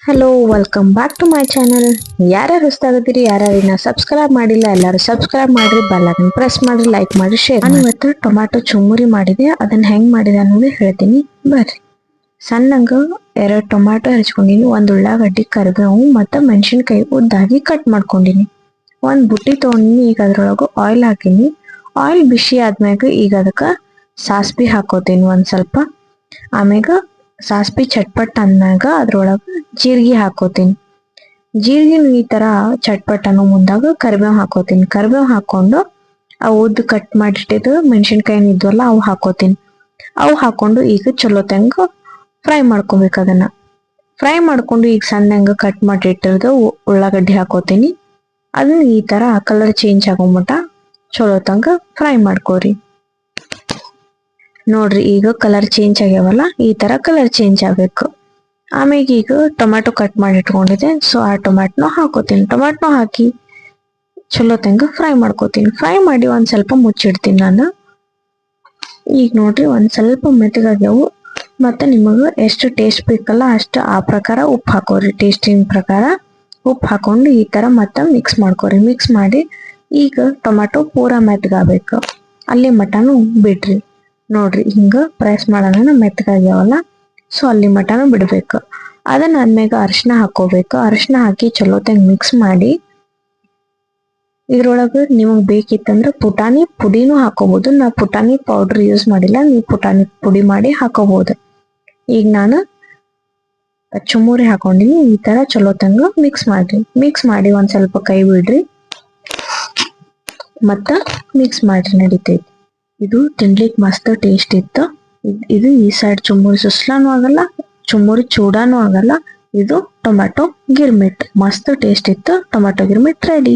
Hello, welcome back to my channel. ಯಾರ್ಯಾರು ಹೊಸ್ತಾಗತ್ತೀರಿ, ಯಾರ್ಯಾರಿನ ಸಬ್ಸ್ಕ್ರೈಬ್ ಮಾಡಿಲ್ಲ ಎಲ್ಲರೂ ಸಬ್ಸ್ಕ್ರೈಬ್ ಮಾಡ್ರಿ, ಬೆಲ್ ಐಕನ್ ಪ್ರೆಸ್ ಮಾಡ್ರಿ, ಲೈಕ್ ಮಾಡಿ, ಶೇರ್. ನಾನು ಇವತ್ತು ಟೊಮ್ಯಾಟೊ ಚುಮ್ಮುರಿ ಮಾಡಿದೆ. ಅದನ್ನ ಹೆಂಗ್ ಮಾಡಿದೆ ಅನ್ನೋದು ಹೇಳ್ತೀನಿ ಬರ್ರಿ. ಸಣ್ಣಂಗ 2 ಟೊಮ್ಯಾಟೊ ಹೆಚ್ಕೊಂಡಿನಿ, 1 ಉಳ್ಳಾಗಡ್ಡಿ, ಕರಿಬೇವು ಮತ್ತು ಮೆಣಸಿನ್ಕಾಯಿ ಉದ್ದಾಗಿ ಕಟ್ ಮಾಡ್ಕೊಂಡಿನಿ. 1 ಬುಟ್ಟಿ ತೊಗೊಂಡಿನಿ. ಈಗ ಅದ್ರೊಳಗೆ ಆಯಿಲ್ ಹಾಕಿನಿ. ಆಯಿಲ್ ಬಿಸಿ ಆದ್ಮ್ಯಾಗ ಈಗ ಅದಕ್ಕೆ ಸಾಸ್ವಿ ಹಾಕೋತೀನಿ ಒಂದ್ ಸ್ವಲ್ಪ. ಆಮ್ಯಾಗ ಸಾಸ್ವಿ ಚಟ್ಪಟ್ ಅಂದ್ಮ್ಯಾಗ ಅದ್ರೊಳಗ ಜೀರಿಗೆ ಹಾಕೋತೀನಿ. ಜೀರಿಗೆ ಈ ತರ ಚಟ್ಪಟ್ ಅನ್ನೋ ಮುಂದಾಗ ಕರಿಬೇವು ಹಾಕೋತೀನಿ. ಕರಿಬೇವು ಹಾಕೊಂಡು ಆ ಉದ್ದು ಕಟ್ ಮಾಡಿಟ್ಟಿದ್ದು ಮೆಣಸಿನ್ಕಾಯಿ ಇದ್ವಲ್ಲ ಅವು ಹಾಕೋತೀನಿ. ಅವು ಹಾಕೊಂಡು ಈಗ ಚಲೋ ತಂಗ ಫ್ರೈ ಮಾಡ್ಕೋಬೇಕು. ಅದನ್ನ ಫ್ರೈ ಮಾಡ್ಕೊಂಡು ಈಗ ಸಣ್ಣಂಗ ಕಟ್ ಮಾಡಿಟ್ಟಿರೋದು ಉಳ್ಳಾಗಡ್ಡಿ ಹಾಕೋತೀನಿ. ಅದನ್ನ ಈ ತರ ಕಲರ್ ಚೇಂಜ್ ಆಗೋಮಟ ಚಲೋ ತಂಗ ಫ್ರೈ ಮಾಡ್ಕೋರಿ. ನೋಡ್ರಿ, ಈಗ ಕಲರ್ ಚೇಂಜ್ ಆಗ್ಯಾವಲ್ಲ, ಈ ತರ ಕಲರ್ ಚೇಂಜ್ ಆಗ್ಬೇಕು. ಆಮೇಲೆ ಈಗ ಟೊಮ್ಯಾಟೊ ಕಟ್ ಮಾಡಿ ಇಟ್ಕೊಂಡಿದ್ದೆ, ಸೊ ಆ ಟೊಮ್ಯಾಟೊ ಹಾಕೋತೀನಿ. ಟೊಮ್ಯಾಟೊ ಹಾಕಿ ಚಲೋ ತಂಗ ಫ್ರೈ ಮಾಡ್ಕೋತೀನಿ. ಫ್ರೈ ಮಾಡಿ ಒಂದ್ ಸ್ವಲ್ಪ ಮುಚ್ಚಿಡ್ತೀನಿ ನಾನು. ಈಗ ನೋಡ್ರಿ, ಒಂದ್ ಸ್ವಲ್ಪ ಮೆತ್ತಗಾಗ್ಯಾವು. ಮತ್ತೆ ನಿಮಗ ಎಷ್ಟು ಟೇಸ್ಟ್ ಬೇಕಲ್ಲ ಅಷ್ಟು ಆ ಪ್ರಕಾರ ಉಪ್ಪು ಹಾಕೋರಿ. ಟೇಸ್ಟಿನ ಪ್ರಕಾರ ಉಪ್ಪು ಹಾಕೊಂಡು ಈ ತರ ಮತ್ತೆ ಮಿಕ್ಸ್ ಮಾಡ್ಕೋರಿ. ಮಿಕ್ಸ್ ಮಾಡಿ ಈಗ ಟೊಮ್ಯಾಟೊ ಪೂರಾ ಮೆತ್ತಗಾಗಬೇಕು, ಅಲ್ಲಿ ಮಟನು ಬಿಡ್ರಿ. ನೋಡ್ರಿ, ಹಿಂಗ ಪ್ರೆಸ್ ಮಾಡೋಣ ಮೆತ್ತಗಾಗ್ಯಾವಲ್ಲ, ಸೊ ಅಲ್ಲಿ ಮಟನು ಬಿಡ್ಬೇಕು. ಅದನ್ನ ಆದ್ಮ್ಯಾಗ ಅರಿಶಿನ ಹಾಕೋಬೇಕು. ಅರಿಶಿನ ಹಾಕಿ ಚಲೋ ತಂಗ ಮಿಕ್ಸ್ ಮಾಡಿ ಇದ್ರೊಳಗ ನಿಮಗ್ ಬೇಕಿತ್ತಂದ್ರ ಪುಟಾಣಿ ಪುಡಿನೂ ಹಾಕೋಬಹುದು. ನಾ ಪುಟಾಣಿ ಪೌಡರ್ ಯೂಸ್ ಮಾಡಿಲ್ಲ, ನೀವು ಪುಟಾಣಿ ಪುಡಿ ಮಾಡಿ ಹಾಕೋಬಹುದು. ಈಗ ನಾನು ಚುಮ್ಮುರಿ ಹಾಕೊಂಡಿನಿ. ಈ ತರ ಚಲೋ ತಂಗ ಮಿಕ್ಸ್ ಮಾಡ್ರಿ. ಮಿಕ್ಸ್ ಮಾಡಿ ಒಂದ್ ಸ್ವಲ್ಪ ಕೈ ಬಿಡ್ರಿ, ಮತ್ತ ಮಿಕ್ಸ್ ಮಾಡ್ರಿ, ನಡಿತೈತಿ. ಇದು ತಿನ್ಲಿಕ್ಕೆ ಮಸ್ತ್ ಟೇಸ್ಟ್ ಇತ್ತು. ಇದು ಈ ಸೈಡ್ ಚುಮ್ಮುರಿ ಸುಸ್ಲಾನು ಆಗಲ್ಲ, ಚುಮ್ಮುರಿ ಚೂಡಾನು ಆಗಲ್ಲ. ಇದು ಟೊಮ್ಯಾಟೊ ಗಿರ್ಮಿಟ್ ಮಸ್ತ್ ಟೇಸ್ಟ್ ಇತ್ತು. Tomato girmit ready.